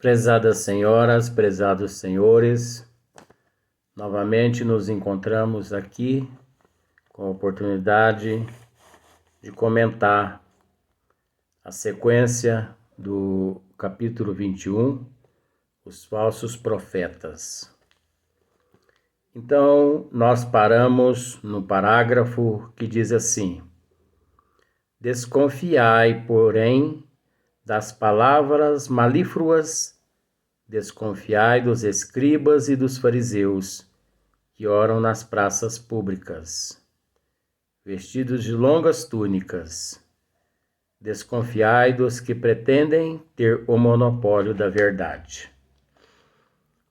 Prezadas senhoras, prezados senhores, novamente nos encontramos aqui com a oportunidade de comentar a sequência do capítulo 21, os falsos profetas. Então, nós paramos no parágrafo que diz assim: desconfiai, porém, das palavras malífluas, desconfiai dos escribas e dos fariseus, que oram nas praças públicas, vestidos de longas túnicas. Desconfiai dos que pretendem ter o monopólio da verdade.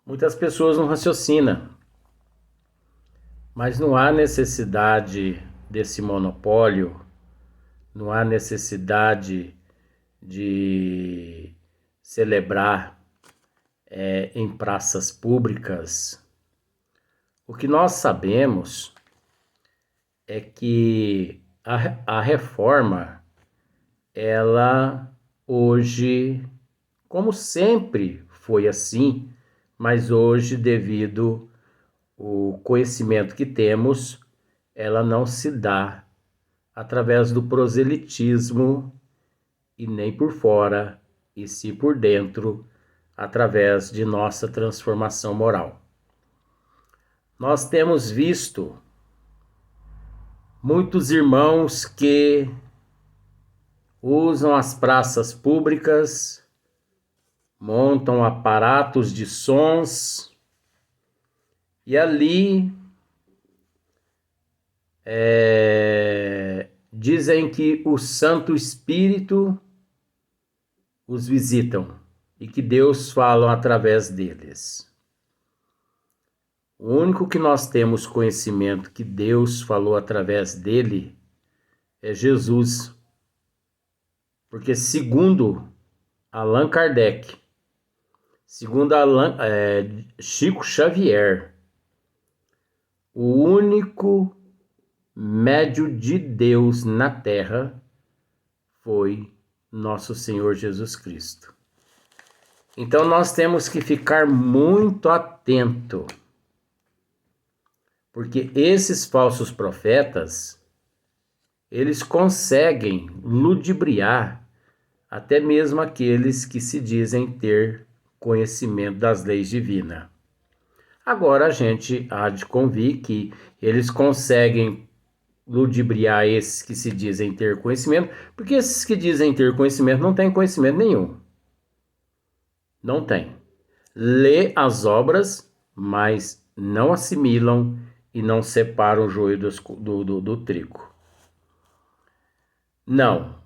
Muitas pessoas não raciocinam, mas não há necessidade desse monopólio, não há necessidade de celebrar em praças públicas. O que nós sabemos é que a reforma, ela hoje, como sempre foi assim, mas hoje, devido ao conhecimento que temos, ela não se dá através do proselitismo e nem por fora, e sim por dentro, através de nossa transformação moral. Nós temos visto muitos irmãos que usam as praças públicas, montam aparatos de sons e ali dizem que o Santo Espírito os visitam e que Deus fala através deles. O único que nós temos conhecimento que Deus falou através dele é Jesus. Porque segundo Allan Kardec, segundo Chico Xavier, o único médio de Deus na Terra foi nosso Senhor Jesus Cristo. Então nós temos que ficar muito atento, porque esses falsos profetas, eles conseguem ludibriar até mesmo aqueles que se dizem ter conhecimento das leis divinas. Agora a gente há de convir que eles conseguem ludibriar esses que se dizem ter conhecimento, porque esses que dizem ter conhecimento não têm conhecimento nenhum. Não tem. Lê as obras, mas não assimilam e não separam o joio do trigo. Não.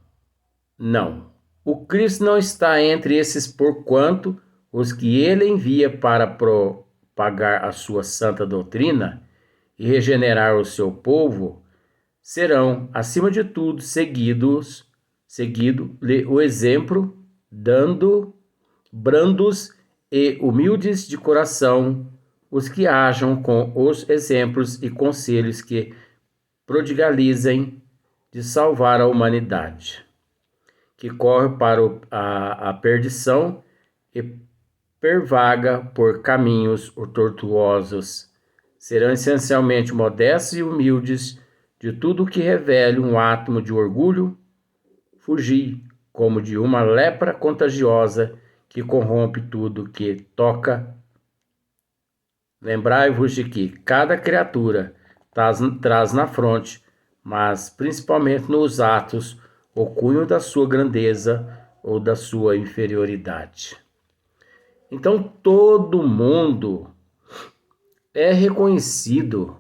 O Cristo não está entre esses, porquanto os que ele envia para propagar a sua santa doutrina e regenerar o seu povo serão, acima de tudo, seguido o exemplo, dando brandos e humildes de coração, os que hajam com os exemplos e conselhos que prodigalizem de salvar a humanidade, que corre para a perdição e pervaga por caminhos tortuosos, serão essencialmente modestos e humildes de tudo que revele um átomo de orgulho, fugir como de uma lepra contagiosa que corrompe tudo que toca. Lembrai-vos de que cada criatura traz na fronte, mas principalmente nos atos, o cunho da sua grandeza ou da sua inferioridade. Então todo mundo é reconhecido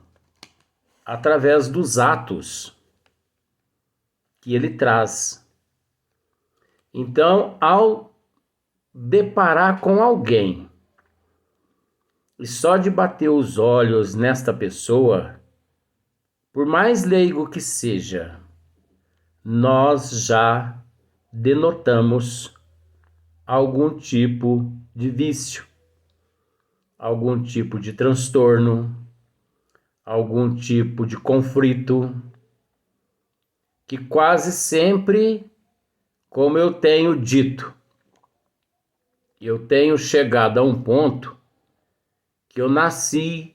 através dos atos que ele traz. Então, ao deparar com alguém e só de bater os olhos nesta pessoa, por mais leigo que seja, nós já denotamos algum tipo de vício, algum tipo de transtorno, algum tipo de conflito, que quase sempre, como eu tenho dito, Eu tenho chegado a um ponto que eu nasci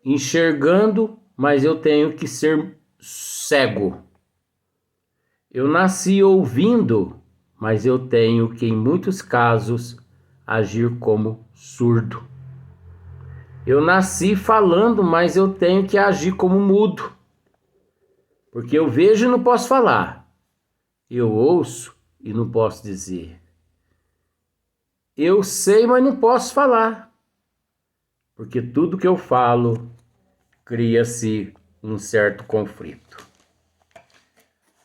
enxergando, mas eu tenho que ser cego. Eu nasci ouvindo, mas eu tenho que, em muitos casos, agir como surdo. Eu nasci falando, mas eu tenho que agir como mudo. Porque eu vejo e não posso falar. Eu ouço e não posso dizer. Eu sei, mas não posso falar. Porque tudo que eu falo cria-se um certo conflito.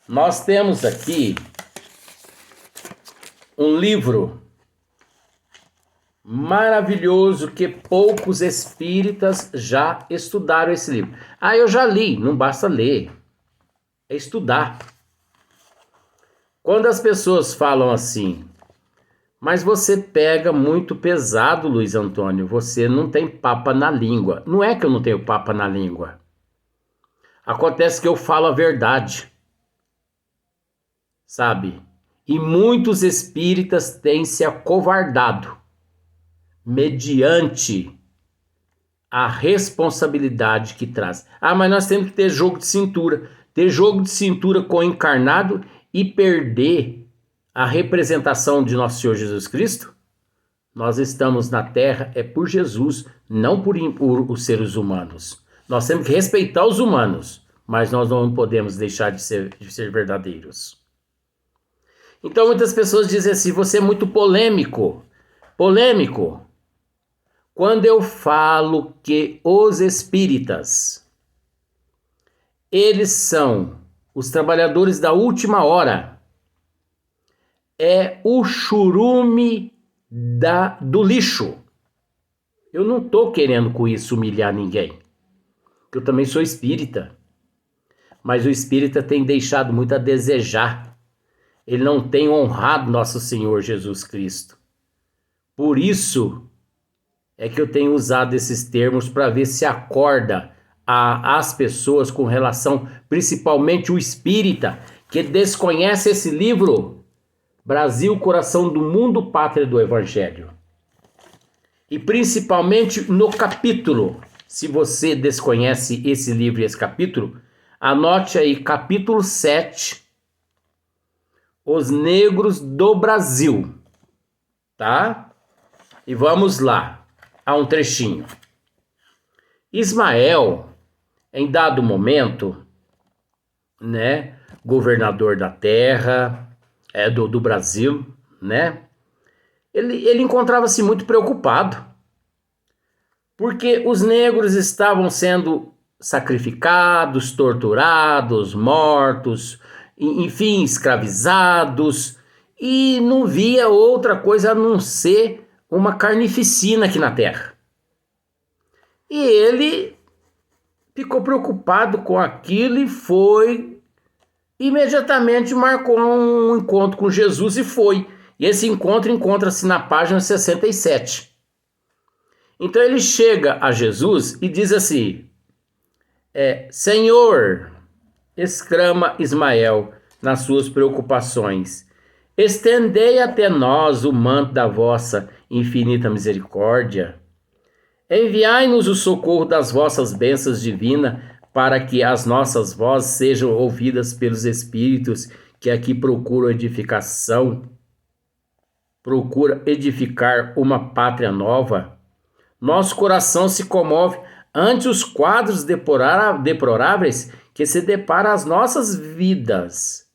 Nós temos aqui um livro maravilhoso que poucos espíritas já estudaram esse livro. Ah, eu já li, não basta ler, é estudar. Quando as pessoas falam assim, mas você pega muito pesado, Luiz Antônio, você não tem papa na língua. Não é que eu não tenho papa na língua. Acontece que eu falo a verdade, sabe? E muitos espíritas têm se acovardado mediante a responsabilidade que traz. Ah, mas nós temos que ter jogo de cintura. Ter jogo de cintura com o encarnado e perder a representação de nosso Senhor Jesus Cristo? Nós estamos na Terra é por Jesus, não por os seres humanos. Nós temos que respeitar os humanos, mas nós não podemos deixar de ser verdadeiros. Então muitas pessoas dizem assim, você é muito polêmico. Polêmico. Quando eu falo que os espíritas, eles são os trabalhadores da última hora, é o churume do lixo. Eu não estou querendo com isso humilhar ninguém, porque eu também sou espírita, mas o espírita tem deixado muito a desejar. Ele não tem honrado nosso Senhor Jesus Cristo. Por isso é que eu tenho usado esses termos para ver se acorda as pessoas com relação, principalmente o espírita, que desconhece esse livro, Brasil, Coração do Mundo, Pátria do Evangelho. E principalmente no capítulo, se você desconhece esse livro e esse capítulo, anote aí, capítulo 7, Os Negros do Brasil, tá? E vamos lá, a um trechinho. Ismael, em dado momento, né, governador da terra, do Brasil, né, ele encontrava-se muito preocupado, porque os negros estavam sendo sacrificados, torturados, mortos, enfim, escravizados, e não via outra coisa a não ser uma carnificina aqui na terra. E ele ficou preocupado com aquilo e imediatamente marcou um encontro com Jesus e foi. E esse encontro encontra-se na página 67. Então ele chega a Jesus e diz assim, Senhor, exclama Ismael nas suas preocupações, estendei até nós o manto da vossa infinita misericórdia. Enviai-nos o socorro das vossas bênçãos divinas, para que as nossas vozes sejam ouvidas pelos espíritos que aqui procuram edificar uma pátria nova. Nosso coração se comove ante os quadros deploráveis que se deparam às nossas vidas.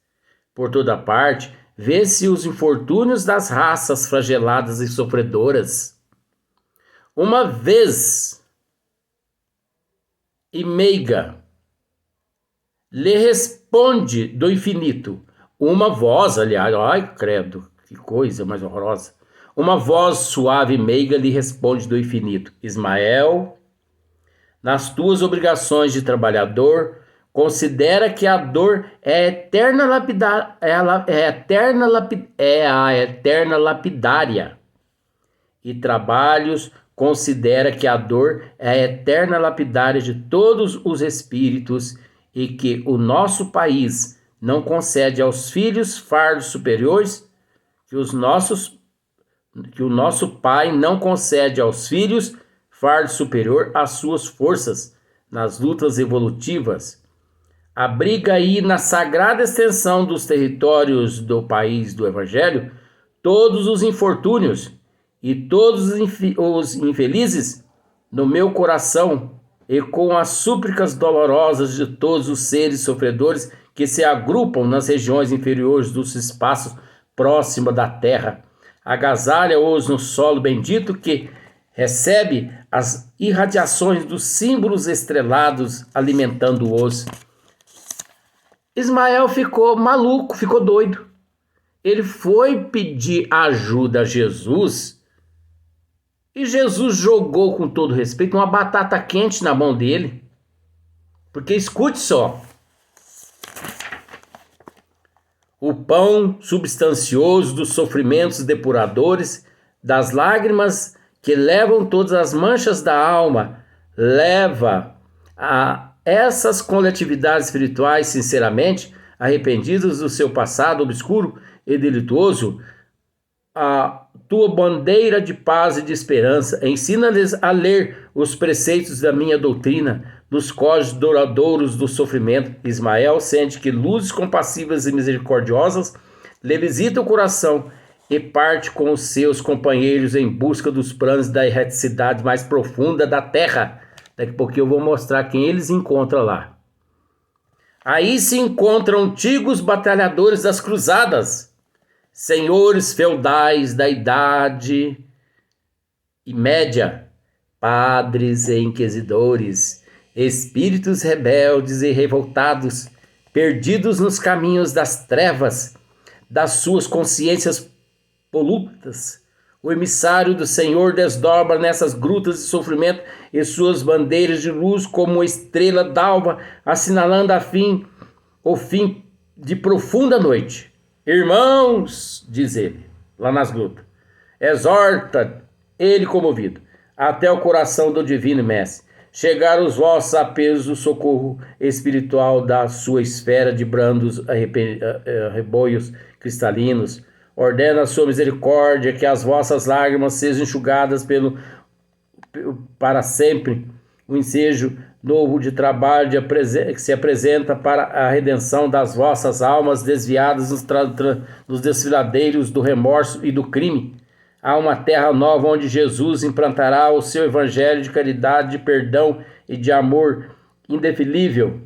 Por toda parte, vê-se os infortúnios das raças flageladas e sofredoras. Uma vez e meiga lhe responde do infinito, uma voz, aliás, ai credo, que coisa mais horrorosa, uma voz suave e meiga lhe responde do infinito, Ismael, nas tuas obrigações de trabalhador, considera que a dor é a eterna lapidária, e trabalhos considera que a dor é a eterna lapidária de todos os espíritos e que o nosso país não concede aos filhos fardos superiores que os nossos que o nosso Pai não concede aos filhos fardo superior às suas forças nas lutas evolutivas. Abriga aí na sagrada extensão dos territórios do país do Evangelho todos os infortúnios e todos os infelizes no meu coração, e com as súplicas dolorosas de todos os seres sofredores que se agrupam nas regiões inferiores dos espaços próximos da terra. Agasalha-os no solo bendito que recebe as irradiações dos símbolos estrelados, alimentando-os. Ismael ficou maluco, ficou doido. Ele foi pedir ajuda a Jesus e Jesus jogou, com todo respeito, uma batata quente na mão dele. Porque escute só: o pão substancioso dos sofrimentos depuradores, das lágrimas que levam todas as manchas da alma, leva a essas coletividades espirituais sinceramente arrependidas do seu passado obscuro e delituoso, a tua bandeira de paz e de esperança. Ensina-lhes a ler os preceitos da minha doutrina, nos códigos douradouros do sofrimento. Ismael sente que luzes compassivas e misericordiosas lhe visitam o coração e parte com os seus companheiros em busca dos planos da erraticidade mais profunda da terra. Daqui a pouquinho eu vou mostrar quem eles encontram lá. Aí se encontram antigos batalhadores das cruzadas, senhores feudais da Idade Média, padres e inquisidores, espíritos rebeldes e revoltados, perdidos nos caminhos das trevas, das suas consciências polutas. O emissário do Senhor desdobra nessas grutas de sofrimento e suas bandeiras de luz como estrela d'alva, assinalando o fim de profunda noite. Irmãos, diz ele, lá nas grutas, exorta ele comovido, até o coração do divino mestre. Chegaram os vossos apelos do socorro espiritual da sua esfera de brandos reboios cristalinos. Ordena a sua misericórdia que as vossas lágrimas sejam enxugadas para sempre. O ensejo novo de trabalho que se apresenta para a redenção das vossas almas desviadas nos desfiladeiros do remorso e do crime. Há uma terra nova onde Jesus implantará o seu evangelho de caridade, de perdão e de amor indefinível.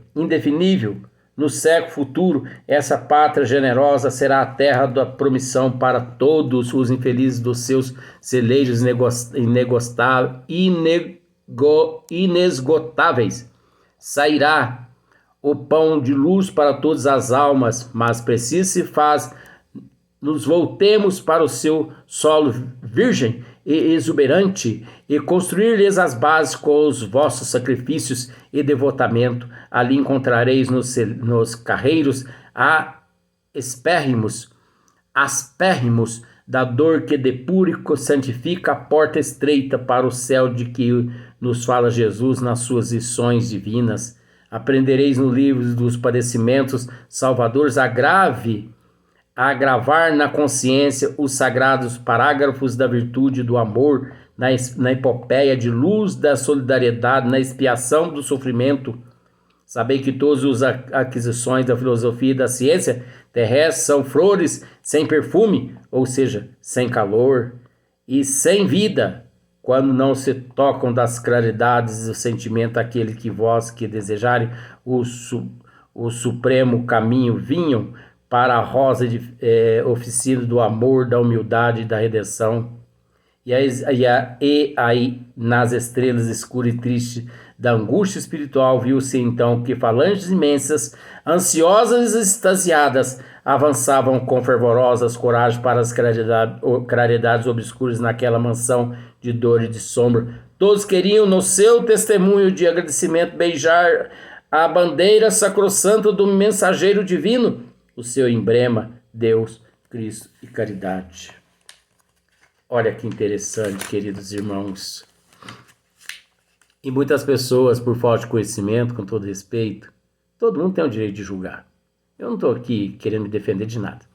No século futuro, essa pátria generosa será a terra da promissão para todos os infelizes dos seus celeiros inesgotáveis. Sairá o pão de luz para todas as almas, mas preciso se faz nos voltemos para o seu solo virgem e exuberante e construir-lhes as bases com os vossos sacrifícios e devotamento. Ali encontrareis nos carreiros aspérrimos da dor que depura e santifica a porta estreita para o céu de que nos fala Jesus nas suas lições divinas. Aprendereis no livro dos padecimentos salvadores a gravar na consciência os sagrados parágrafos da virtude do amor, na epopeia de luz da solidariedade, na expiação do sofrimento. Sabei que todas as aquisições da filosofia e da ciência terrestre são flores sem perfume, ou seja, sem calor e sem vida, quando não se tocam das claridades do sentimento aquele que vós que desejarem o supremo caminho vinham para a rosa oficina do amor, da humildade e da redenção. E aí, nas estrelas escuras e tristes da angústia espiritual, viu-se então que falanges imensas, ansiosas e extasiadas, avançavam com fervorosas coragem para as claridades obscuras naquela mansão de dor e de sombra. Todos queriam, no seu testemunho de agradecimento, beijar a bandeira sacrossanta do mensageiro divino, o seu emblema, Deus, Cristo e caridade. Olha que interessante, queridos irmãos. E muitas pessoas, por falta de conhecimento, com todo respeito, todo mundo tem o direito de julgar. Eu não estou aqui querendo me defender de nada.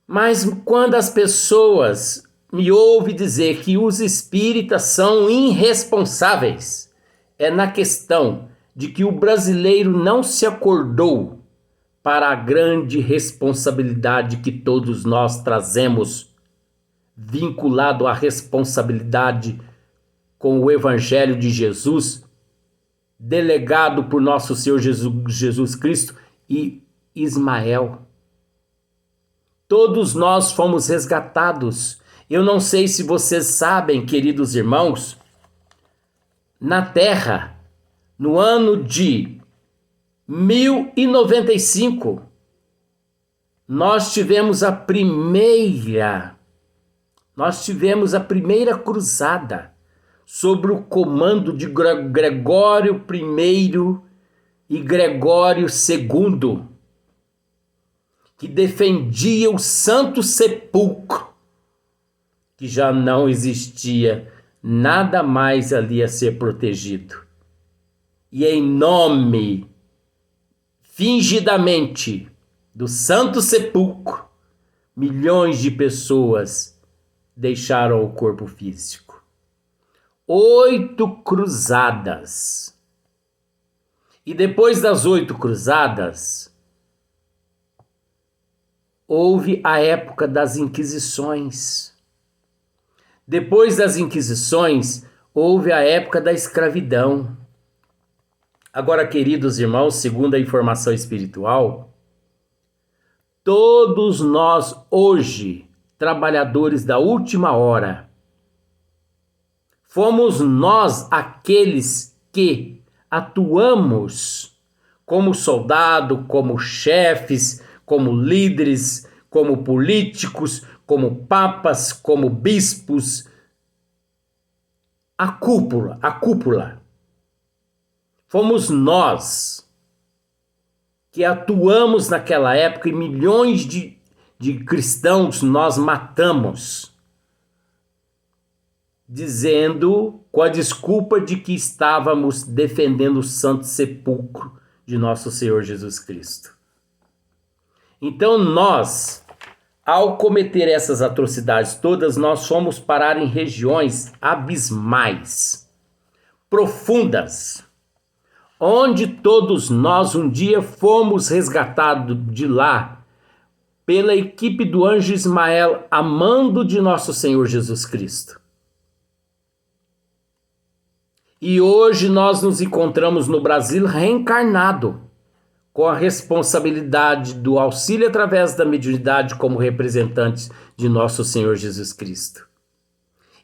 Mas quando as pessoas me ouvem dizer que os espíritas são irresponsáveis, é na questão de que o brasileiro não se acordou para a grande responsabilidade que todos nós trazemos, vinculado à responsabilidade com o Evangelho de Jesus, delegado por nosso Senhor Jesus Cristo e Ismael. Todos nós fomos resgatados. Eu não sei se vocês sabem, queridos irmãos, na Terra, no ano de 1095, nós tivemos a primeira cruzada sob o comando de Gregório I e Gregório II, que defendia o Santo Sepulcro, que já não existia nada mais ali a ser protegido. E em nome, fingidamente, do Santo Sepulcro, milhões de pessoas deixaram o corpo físico. 8 cruzadas. E depois das 8 cruzadas, houve a época das Inquisições. Depois das Inquisições, houve a época da escravidão. Agora, queridos irmãos, segundo a informação espiritual, todos nós hoje, trabalhadores da última hora, fomos nós aqueles que atuamos como soldado, como chefes, como líderes, como políticos, como papas, como bispos. A cúpula. Fomos nós que atuamos naquela época e milhões de cristãos nós matamos, dizendo, com a desculpa de que estávamos defendendo o Santo Sepulcro de nosso Senhor Jesus Cristo. Então nós, ao cometer essas atrocidades todas, nós fomos parar em regiões abismais, profundas, onde todos nós um dia fomos resgatados de lá pela equipe do anjo Ismael, a mando de nosso Senhor Jesus Cristo. E hoje nós nos encontramos no Brasil reencarnado, com a responsabilidade do auxílio através da mediunidade como representantes de nosso Senhor Jesus Cristo.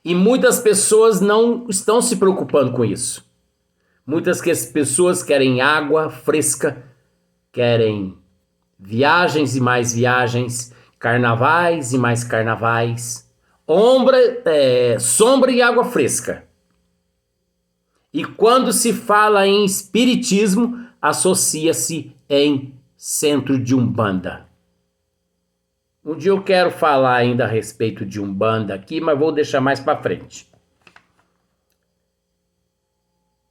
E muitas pessoas não estão se preocupando com isso. Muitas pessoas querem água fresca, querem viagens e mais viagens, carnavais e mais carnavais, sombra e água fresca. E quando se fala em espiritismo, associa-se em centro de Umbanda. Um dia eu quero falar ainda a respeito de Umbanda aqui, mas vou deixar mais para frente.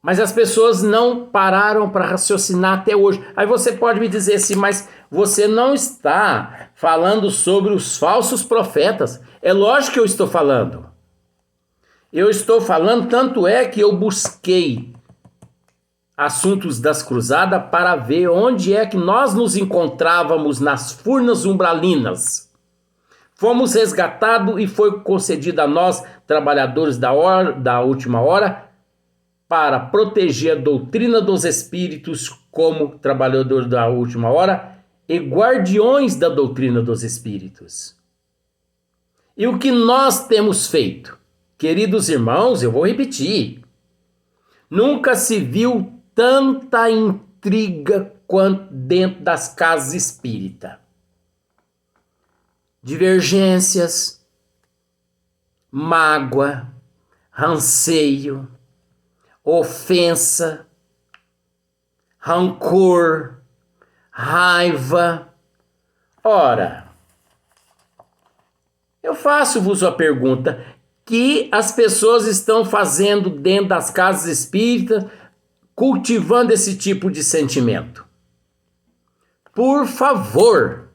Mas as pessoas não pararam para raciocinar até hoje. Aí você pode me dizer assim, mas você não está falando sobre os falsos profetas. É lógico que eu estou falando. Eu estou falando, tanto é que eu busquei assuntos das cruzadas para ver onde é que nós nos encontrávamos nas furnas umbralinas. Fomos resgatados e foi concedido a nós, trabalhadores da última hora, para proteger a doutrina dos espíritos como trabalhadores da última hora e guardiões da doutrina dos espíritos. E o que nós temos feito? Queridos irmãos, eu vou repetir. Nunca se viu tanta intriga quanto dentro das casas espíritas. Divergências, mágoa, ranceio, ofensa, rancor, raiva. Ora, eu faço-vos a pergunta: que as pessoas estão fazendo dentro das casas espíritas, cultivando esse tipo de sentimento? Por favor,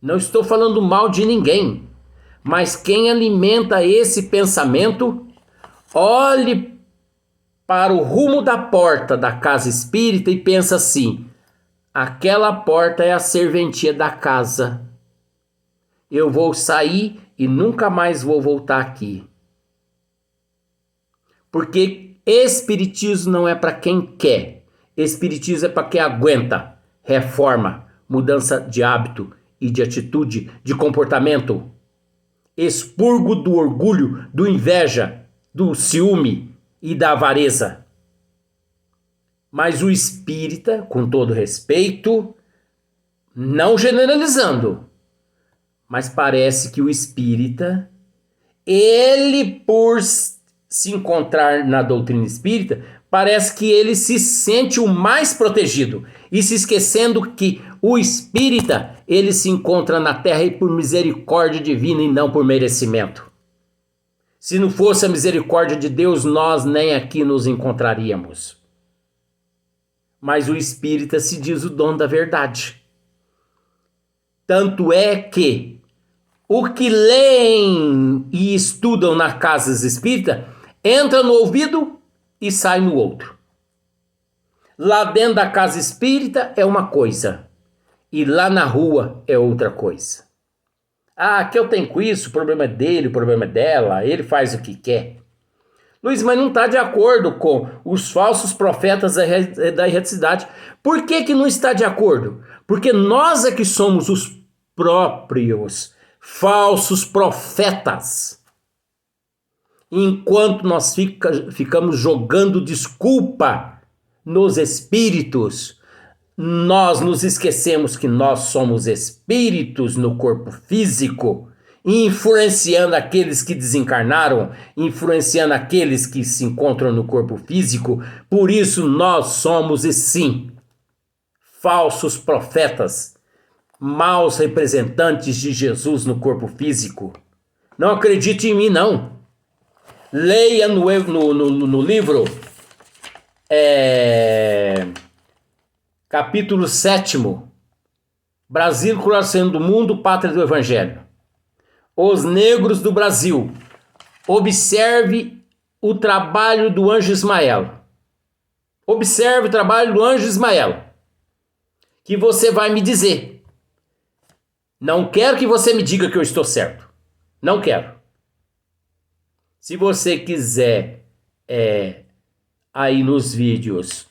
Não estou falando mal de ninguém. Mas quem alimenta esse pensamento, olhe para o rumo da porta da casa espírita e pensa assim: aquela porta é a serventia da casa. Eu vou sair e nunca mais vou voltar aqui. Porque espiritismo não é para quem quer. Espiritismo é para quem aguenta. Reforma, mudança de hábito e de atitude, de comportamento. Expurgo do orgulho, do inveja, do ciúme e da avareza. Mas o espírita, com todo respeito, não generalizando, mas parece que o espírita, ele por se encontrar na doutrina espírita, parece que ele se sente o mais protegido, e se esquecendo que o espírita, ele se encontra na terra e por misericórdia divina e não por merecimento. Se não fosse a misericórdia de Deus, nós nem aqui nos encontraríamos. Mas o espírita se diz o dono da verdade. Tanto é que o que leem e estudam na casa espírita entra no ouvido e sai no outro. Lá dentro da casa espírita é uma coisa e lá na rua é outra coisa. Ah, que eu tenho com isso, o problema é dele, o problema é dela, ele faz o que quer. Luiz, mas não está de acordo com os falsos profetas da erraticidade. Por que não está de acordo? Porque nós é que somos os próprios falsos profetas. Enquanto nós ficamos jogando desculpa nos espíritos, nós nos esquecemos que nós somos espíritos no corpo físico, influenciando aqueles que desencarnaram, influenciando aqueles que se encontram no corpo físico. Por isso nós somos, e sim, falsos profetas, maus representantes de Jesus no corpo físico. Não acredite em mim, não. Leia no livro capítulo 7º, Brasil, Coração do Mundo, Pátria do Evangelho. Os negros do Brasil. Observe o trabalho do Anjo Ismael. Observe o trabalho do Anjo Ismael. Que você vai me dizer. Não quero que você me diga que eu estou certo. Não quero. Se você quiser aí nos vídeos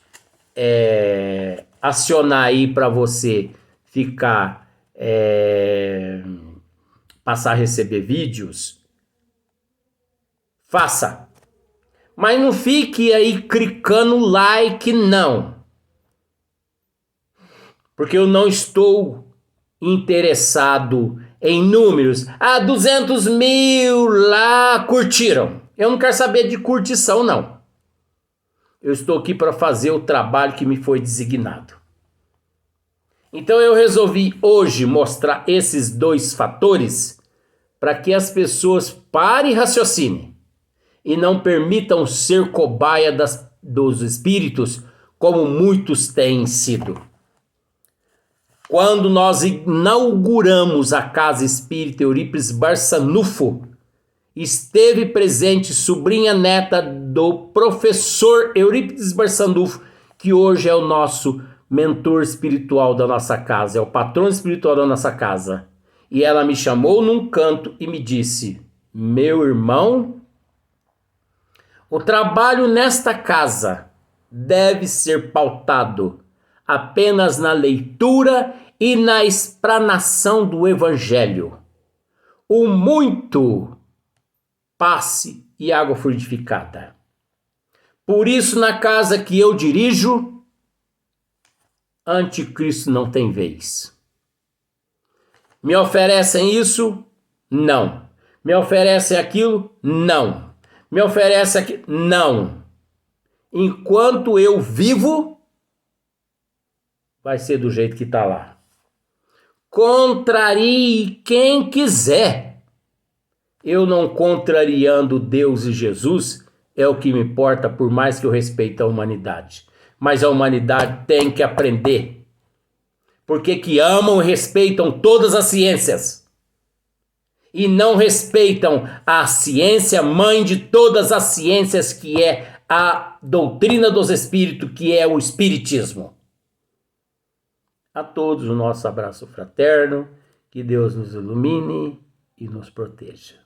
acionar aí para você ficar passar a receber vídeos, faça. Mas não fique aí clicando like, não. Porque eu não estou interessado em números. 200 mil lá curtiram. Eu não quero saber de curtição, não. Eu estou aqui para fazer o trabalho que me foi designado. Então eu resolvi hoje mostrar esses dois fatores para que as pessoas parem e raciocinem e não permitam ser cobaia dos espíritos como muitos têm sido. Quando nós inauguramos a Casa Espírita Eurípides Barçanufo, esteve presente sobrinha neta do professor Eurípides Barçanufo, que hoje é o nosso mentor espiritual da nossa casa, é o patrono espiritual da nossa casa. E ela me chamou num canto e me disse: meu irmão, o trabalho nesta casa deve ser pautado apenas na leitura e na explanação do Evangelho. O muito passe e água fluidificada. Por isso, na casa que eu dirijo, anticristo não tem vez. Me oferecem isso? Não. Me oferecem aquilo? Não. Me oferecem aquilo? Não. Enquanto eu vivo, vai ser do jeito que está lá. Contrarie quem quiser. Eu não contrariando Deus e Jesus é o que me importa, por mais que eu respeite a humanidade. Mas a humanidade tem que aprender. porque que amam e respeitam todas as ciências e não respeitam a ciência mãe de todas as ciências, que é a doutrina dos espíritos, que é o espiritismo. A todos o nosso abraço fraterno, que Deus nos ilumine e nos proteja.